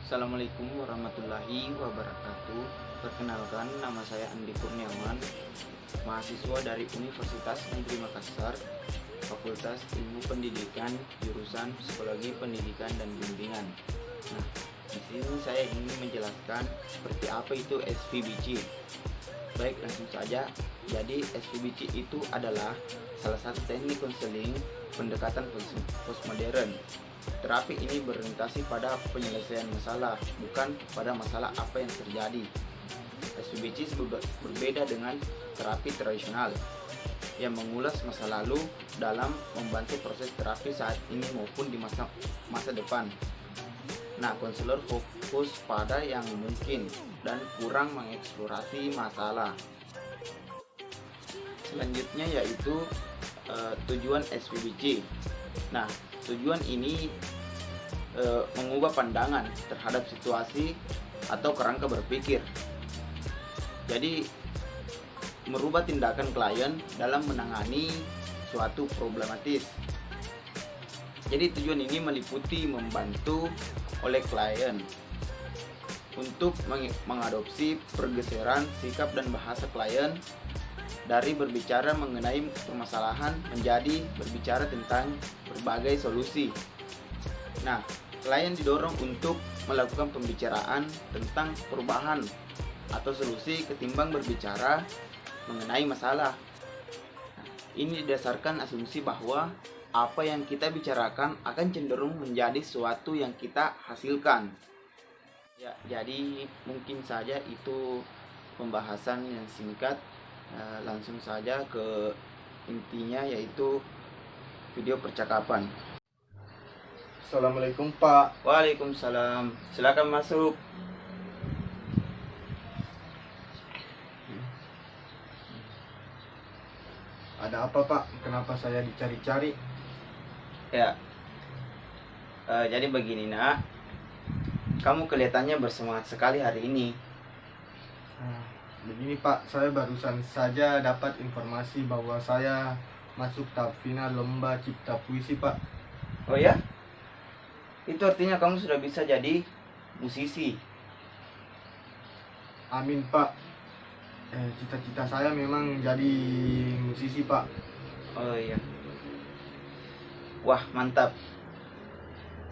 Assalamualaikum warahmatullahi wabarakatuh. Perkenalkan, nama saya Andi Kurniawan, mahasiswa dari Universitas Negeri Makassar, Fakultas Ilmu Pendidikan, jurusan Psikologi Pendidikan dan Bimbingan. Nah, di sini saya ingin menjelaskan seperti apa itu SVBC. Baik, langsung saja. Jadi SVBC itu adalah salah satu teknik konseling pendekatan postmodern. Terapi ini berorientasi pada penyelesaian masalah, bukan pada masalah apa yang terjadi. SVBC berbeda dengan terapi tradisional yang mengulas masa lalu dalam membantu proses terapi saat ini maupun di masa depan. Nah, konselor fokus pada yang mungkin dan kurang mengeksplorasi masalah. Selanjutnya yaitu tujuan SVBC. Nah, tujuan ini mengubah pandangan terhadap situasi atau kerangka berpikir. Jadi, merubah tindakan klien dalam menangani suatu problematis. Jadi tujuan ini meliputi membantu oleh klien untuk mengadopsi pergeseran sikap dan bahasa klien dari berbicara mengenai permasalahan menjadi berbicara tentang berbagai solusi. Nah, klien didorong untuk melakukan pembicaraan tentang perubahan atau solusi ketimbang berbicara mengenai masalah. Nah, ini didasarkan asumsi bahwa apa yang kita bicarakan akan cenderung menjadi sesuatu yang kita hasilkan. Ya, jadi mungkin saja itu pembahasan yang singkat. Langsung saja ke intinya, yaitu video percakapan. Assalamualaikum Pak. Waalaikumsalam. Silakan masuk. Ada apa Pak? Kenapa saya dicari-cari? Ya. Jadi begini, Nak. Kamu kelihatannya bersemangat sekali hari ini. Begini Pak, saya barusan saja dapat informasi bahwa saya masuk tahap final lomba cipta puisi Pak. Oh ya? Itu artinya kamu sudah bisa jadi musisi. Amin Pak. Cita-cita saya memang jadi musisi Pak. Oh iya. Wah, mantap.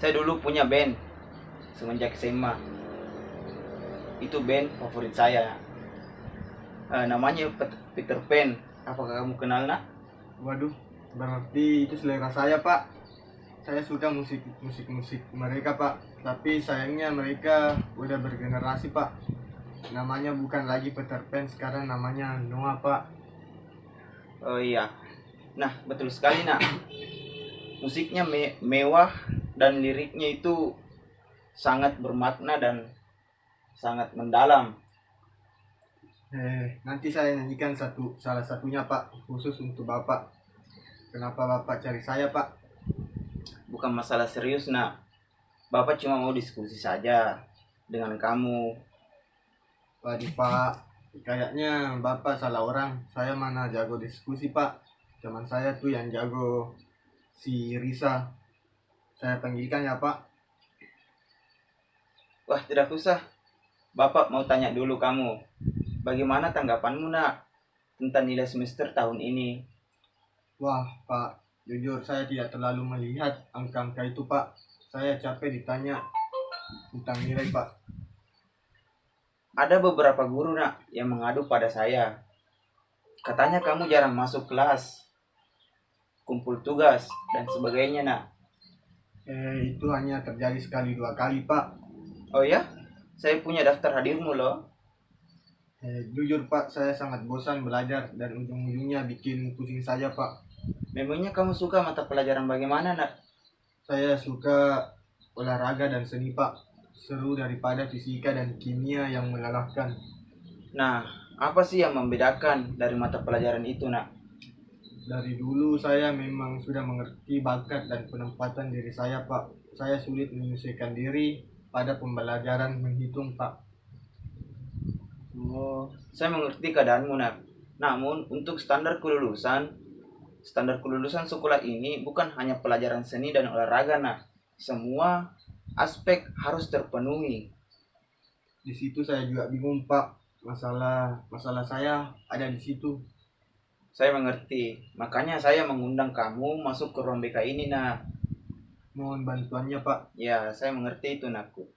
Saya dulu punya band semenjak SMA. Itu band favorit saya. Namanya Peter Pan. Apakah kamu kenal, Nak? Waduh, berarti itu selera saya Pak. Saya suka musik mereka Pak. Tapi sayangnya mereka udah bergenerasi Pak. Namanya bukan lagi Peter Pan, sekarang namanya Noah Pak. Oh iya. Nah, betul sekali, Nak. Musiknya mewah dan liriknya itu sangat bermakna dan sangat mendalam. Nanti saya nyanyikan salah satunya Pak, khusus untuk Bapak. Kenapa Bapak cari saya Pak? Bukan masalah serius, Nak. Bapak cuma mau diskusi saja dengan kamu. Waduh Pak, kayaknya Bapak salah orang. Saya mana jago diskusi Pak. Teman saya tuh yang jago, si Risa. Saya panggilkan ya Pak. Wah, tidak usah. Bapak mau tanya dulu kamu. Bagaimana tanggapanmu, Nak, tentang nilai semester tahun ini? Wah Pak, jujur saya tidak terlalu melihat angka-angka itu Pak. Saya capek ditanya tentang nilai Pak. Ada beberapa guru, Nak, yang mengadu pada saya. Katanya kamu jarang masuk kelas, kumpul tugas, dan sebagainya, Nak. Itu hanya terjadi sekali dua kali Pak. Oh ya? Saya punya daftar hadirmu loh. Jujur Pak, saya sangat bosan belajar dan ujung-ujungnya bikin pusing saja Pak. Memangnya kamu suka mata pelajaran bagaimana, Nak? Saya suka olahraga dan seni Pak. Seru daripada fisika dan kimia yang melelahkan. Nah, apa sih yang membedakan dari mata pelajaran itu, Nak? Dari dulu saya memang sudah mengerti bakat dan penempatan diri saya Pak. Saya sulit menyesuaikan diri pada pembelajaran menghitung Pak. Oh, saya mengerti keadaanmu, Nak. Namun, untuk standar kelulusan sekolah ini bukan hanya pelajaran seni dan olahraga, Nak. Semua aspek harus terpenuhi. Di situ saya juga bingung Pak. Masalah saya ada di situ. Saya mengerti, makanya saya mengundang kamu masuk ke ruang BK ini, nak. Mohon bantuannya Pak. Ya, saya mengerti itu, nakku.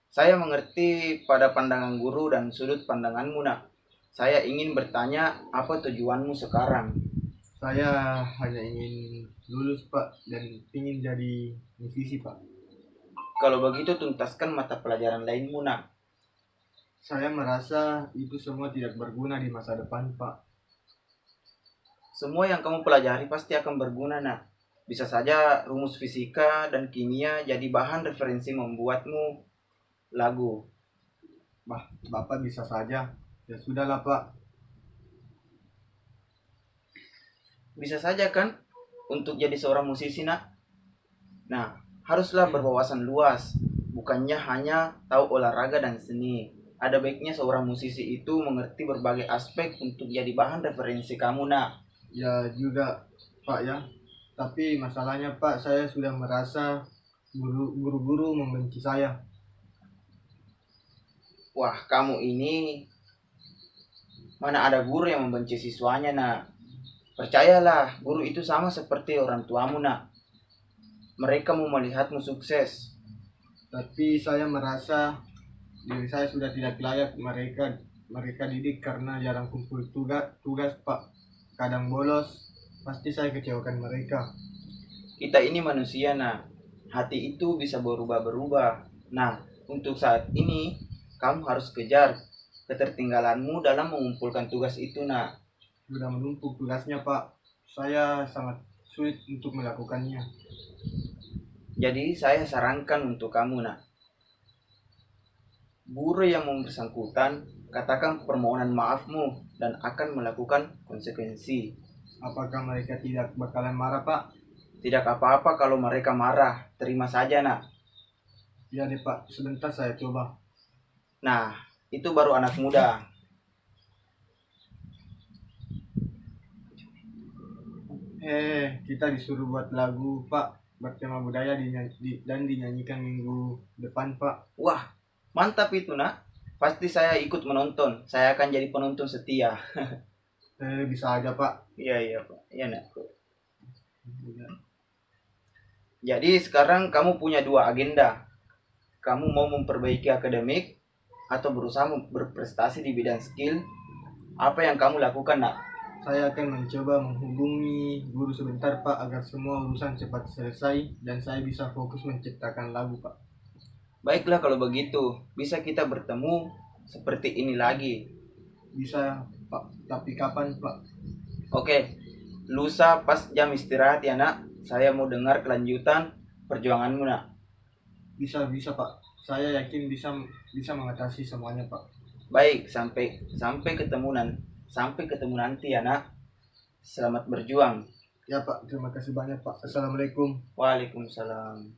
Saya mengerti pada pandangan guru dan sudut pandanganmu, nak. Saya ingin bertanya, apa tujuanmu sekarang? Saya hanya ingin lulus Pak dan ingin jadi musisi Pak. Kalau begitu, tuntaskan mata pelajaran lainmu, nak. Saya merasa itu semua tidak berguna di masa depan Pak. Semua yang kamu pelajari pasti akan berguna, nak. Bisa saja rumus fisika dan kimia jadi bahan referensi membuatmu lagu. Bapak bisa saja. Ya sudahlah Pak. Bisa saja kan untuk jadi seorang musisi, nak. Nah, haruslah berwawasan luas, bukannya hanya tahu olahraga dan seni. Ada baiknya seorang musisi itu mengerti berbagai aspek untuk jadi bahan referensi kamu, nak. Ya juga Pak ya. Tapi masalahnya Pak, saya sudah merasa guru-guru membenci saya. Wah, kamu ini mana ada guru yang membenci siswanya, nak. Percayalah, guru itu sama seperti orang tuamu, nak. Mereka mau melihatmu sukses. Tapi saya merasa diri saya sudah tidak layak mereka didik karena jarang kumpul tugas Pak. Kadang bolos, pasti saya kecewakan mereka. Kita ini manusia, nak. Hati itu bisa berubah-berubah. Nah, untuk saat ini, kamu harus kejar ketertinggalanmu dalam mengumpulkan tugas itu, nak. Sudah menumpuk tugasnya Pak. Saya sangat sulit untuk melakukannya. Jadi, saya sarankan untuk kamu, nak. Guru yang bersangkutan, katakan permohonan maafmu dan akan melakukan konsekuensi. Apakah mereka tidak bakalan marah Pak? Tidak apa-apa kalau mereka marah, terima saja, nak. Ya deh Pak, sebentar saya coba. Nah, itu baru anak muda. Kita disuruh buat lagu Pak, bertema budaya dan dinyanyikan minggu depan Pak. Wah, mantap itu, nak. Pasti saya ikut menonton. Saya akan jadi penonton setia. Bisa aja Pak. Iya, Pak. Iya, nak. Jadi sekarang kamu punya dua agenda. Kamu mau memperbaiki akademik atau berusaha berprestasi di bidang skill. Apa yang kamu lakukan, nak? Saya akan mencoba menghubungi guru sebentar Pak agar semua urusan cepat selesai dan saya bisa fokus menciptakan lagu Pak. Baiklah kalau begitu, bisa kita bertemu seperti ini lagi. Bisa Pak, tapi kapan Pak? Oke, lusa pas jam istirahat ya, nak. Saya mau dengar kelanjutan perjuanganmu, nak. Bisa Pak. Saya yakin bisa mengatasi semuanya Pak. Baik, sampai ketemu nanti ya, nak. Selamat berjuang. Ya Pak, terima kasih banyak Pak. Assalamualaikum. Waalaikumsalam.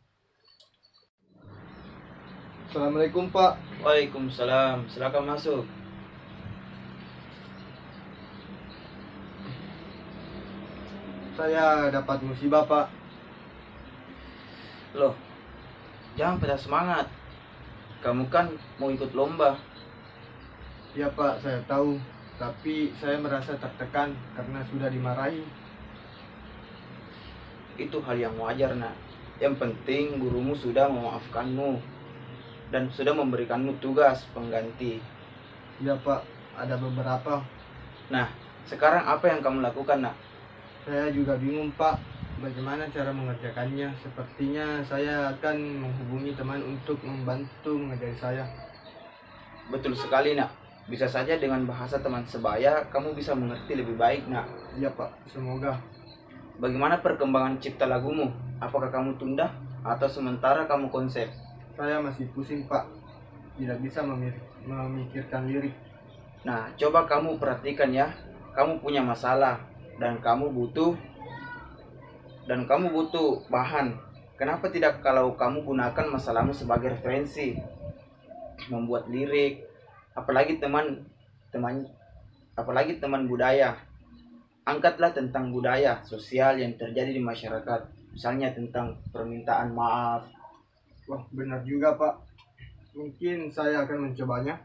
Assalamualaikum Pak. Waalaikumsalam. Silakan masuk. Saya dapat musibah Pak. Loh, jangan patah semangat. Kamu kan mau ikut lomba. Ya Pak, saya tahu. Tapi saya merasa tertekan karena sudah dimarahi. Itu hal yang wajar, nak. Yang penting gurumu sudah memaafkanmu dan sudah memberikanmu tugas pengganti. Ya Pak, ada beberapa. Nah, sekarang apa yang kamu lakukan, nak? Saya juga bingung Pak, bagaimana cara mengerjakannya. Sepertinya saya akan menghubungi teman untuk membantu mengajari saya. Betul sekali, nak. Bisa saja dengan bahasa teman sebaya kamu bisa mengerti lebih baik, nak. Ya Pak, semoga. Bagaimana perkembangan cipta lagumu? Apakah kamu tunda atau sementara kamu konsep? Saya masih pusing Pak, tidak bisa memikirkan lirik. Nah, coba kamu perhatikan ya. Kamu punya masalah dan kamu butuh bahan. Kenapa tidak kalau kamu gunakan masalahmu sebagai referensi membuat lirik, apalagi teman budaya. Angkatlah tentang budaya sosial yang terjadi di masyarakat, misalnya tentang permintaan maaf, Wah, benar juga Pak. Mungkin saya akan mencobanya.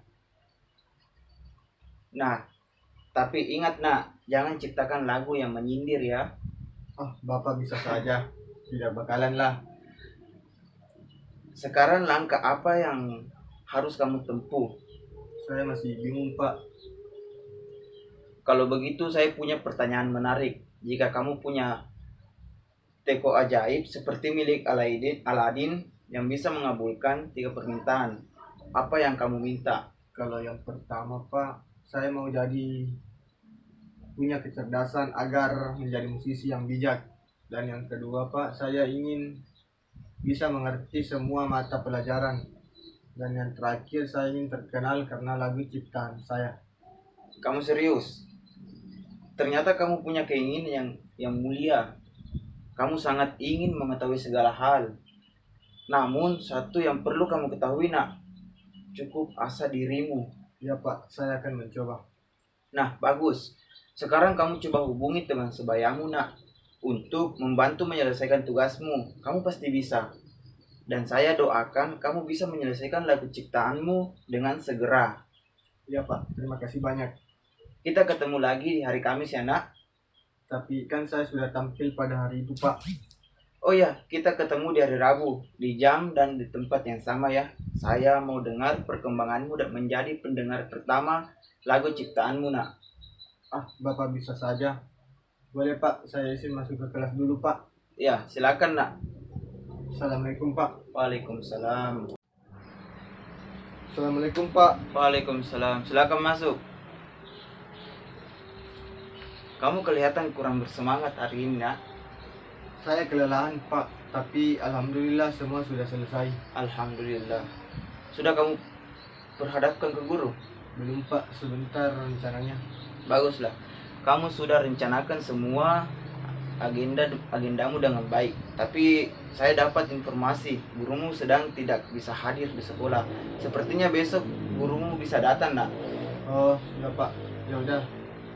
Nah, tapi ingat nak, jangan ciptakan lagu yang menyindir ya. Ah, Bapak bisa saja. Tidak bakalan lah. Sekarang langkah apa yang harus kamu tempuh? Saya masih bingung Pak. Kalau begitu saya punya pertanyaan menarik. Jika kamu punya teko ajaib seperti milik Aladin yang bisa mengabulkan 3 permintaan, apa yang kamu minta? Kalau yang pertama Pak, saya mau jadi punya kecerdasan agar menjadi musisi yang bijak. Dan yang kedua Pak, saya ingin bisa mengerti semua mata pelajaran. Dan yang terakhir, saya ingin terkenal karena lagu ciptaan saya. Kamu serius? Ternyata kamu punya keinginan yang mulia. Kamu sangat ingin mengetahui segala hal. Namun satu yang perlu kamu ketahui nak, cukup asa dirimu. Ya Pak, saya akan mencoba. Nah bagus. Sekarang kamu coba hubungi teman sebayamu nak, untuk membantu menyelesaikan tugasmu. Kamu pasti bisa. Dan saya doakan kamu bisa menyelesaikan lagu ciptaanmu dengan segera. Ya Pak, terima kasih banyak. Kita ketemu lagi di hari Kamis ya nak. Tapi kan saya sudah tampil pada hari itu Pak. Oh ya, kita ketemu di hari Rabu, di jam dan di tempat yang sama ya. Saya mau dengar perkembanganmu dan menjadi pendengar pertama lagu ciptaanmu nak. Ah, Bapak bisa saja. Boleh Pak, saya izin masuk ke kelas dulu Pak. Ya, silakan nak. Assalamualaikum Pak. Waalaikumsalam. Assalamualaikum Pak. Waalaikumsalam. Silakan masuk. Kamu kelihatan kurang bersemangat hari ini nak. Saya kelelahan Pak, tapi alhamdulillah semua sudah selesai. Alhamdulillah. Sudah kamu perhadapkan ke guru? Belum Pak, sebentar rencananya. Baguslah. Kamu sudah rencanakan semua agendamu dengan baik. Tapi saya dapat informasi gurumu sedang tidak bisa hadir di sekolah. Sepertinya besok gurumu bisa datang nak. Oh, ya Pak. Ya udah.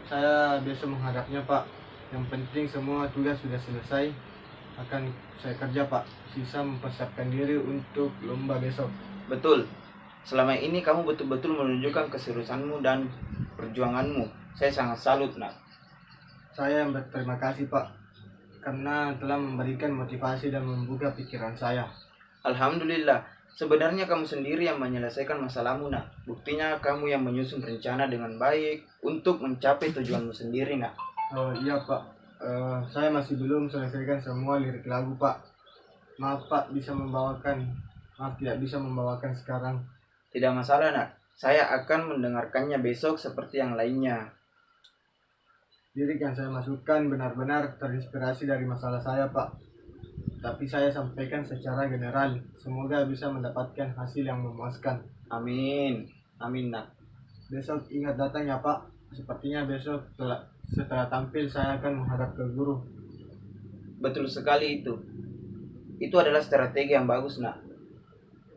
Saya besok menghadapnya Pak. Yang penting semua tugas sudah selesai. Akan saya kerja Pak. Sisa mempersiapkan diri untuk lomba besok. Betul. Selama ini kamu betul-betul menunjukkan keseriusanmu dan perjuanganmu. Saya sangat salut nak. Saya yang berterima kasih Pak, karena telah memberikan motivasi dan membuka pikiran saya. Alhamdulillah. Sebenarnya kamu sendiri yang menyelesaikan masalahmu nak. Buktinya kamu yang menyusun rencana dengan baik untuk mencapai tujuanmu sendiri nak. Oh iya Pak, saya masih belum selesaikan semua lirik lagu Pak. Maaf Pak, tidak bisa membawakan sekarang. Tidak masalah nak. Saya akan mendengarkannya besok seperti yang lainnya. Lirik yang saya masukkan benar-benar terinspirasi dari masalah saya Pak. Tapi saya sampaikan secara general. Semoga bisa mendapatkan hasil yang memuaskan. Amin. Amin nak. Besok ingat datang ya Pak. Sepertinya besok setelah tampil saya akan menghadap ke guru. Betul sekali itu. Itu adalah strategi yang bagus nak.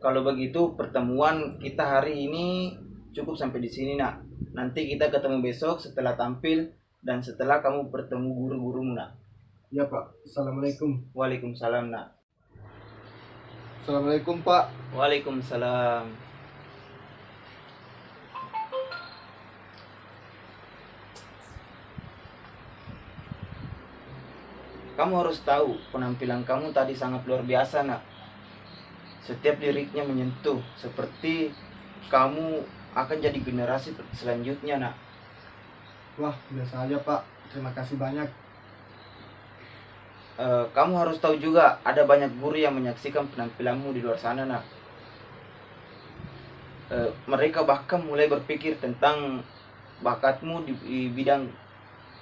Kalau begitu pertemuan kita hari ini cukup sampai di sini nak. Nanti kita ketemu besok setelah tampil dan setelah kamu bertemu guru-gurumu nak. Ya Pak. Assalamualaikum. Waalaikumsalam nak. Assalamualaikum Pak. Waalaikumsalam. Kamu harus tahu penampilan kamu tadi sangat luar biasa nak. Setiap liriknya menyentuh, seperti kamu akan jadi generasi selanjutnya nak. Wah, biasa aja Pak. Terima kasih banyak. Kamu harus tahu juga ada banyak guru yang menyaksikan penampilanmu di luar sana nak. Mereka bahkan mulai berpikir tentang bakatmu di bidang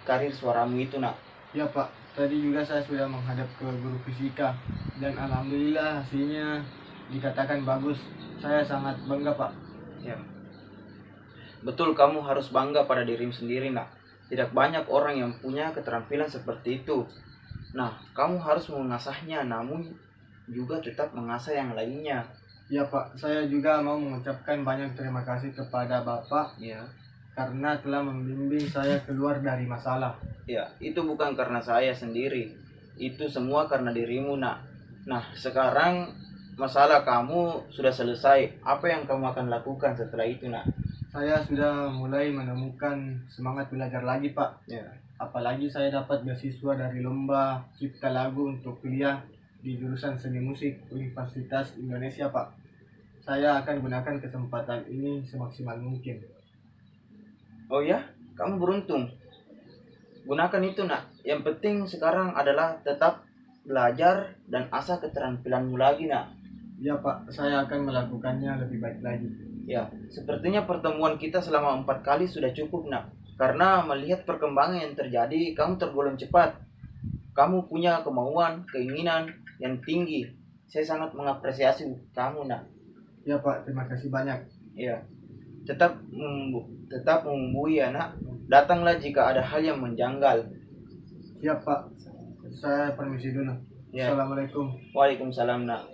karir suaramu itu nak. Ya Pak, tadi juga saya sudah menghadap ke guru fisika dan alhamdulillah hasilnya dikatakan bagus. Saya sangat bangga Pak. Ya. Betul, kamu harus bangga pada dirimu sendiri nak. Tidak banyak orang yang punya keterampilan seperti itu. Nah, kamu harus mengasahnya, namun juga tetap mengasah yang lainnya. Ya Pak, saya juga mau mengucapkan banyak terima kasih kepada Bapak Ya, karena telah membimbing saya keluar dari masalah. ya, itu bukan karena saya sendiri. Itu semua karena dirimu nak. Nah, sekarang masalah kamu sudah selesai, apa yang kamu akan lakukan setelah itu, nak? Saya sudah mulai menemukan semangat belajar lagi, Pak. Ya. Apalagi saya dapat beasiswa dari lomba cipta lagu untuk kuliah di jurusan seni musik Universitas Indonesia, Pak. Saya akan gunakan kesempatan ini semaksimal mungkin. Oh ya, kamu beruntung. Gunakan itu, nak. Yang penting sekarang adalah tetap belajar dan asah keterampilanmu lagi, nak. Ya, Pak, saya akan melakukannya lebih baik lagi. Ya, sepertinya pertemuan kita selama 4 kali sudah cukup, nak. Karena melihat perkembangan yang terjadi, kamu tergolong cepat. Kamu punya kemauan, keinginan yang tinggi. Saya sangat mengapresiasi kamu, nak. Ya, Pak, terima kasih banyak. Ya, tetap mengumbui ya, nak. Datanglah jika ada hal yang menjanggal. Siap, Pak. Saya permisi dulu. Ya. Assalamualaikum. Waalaikumsalam, nak.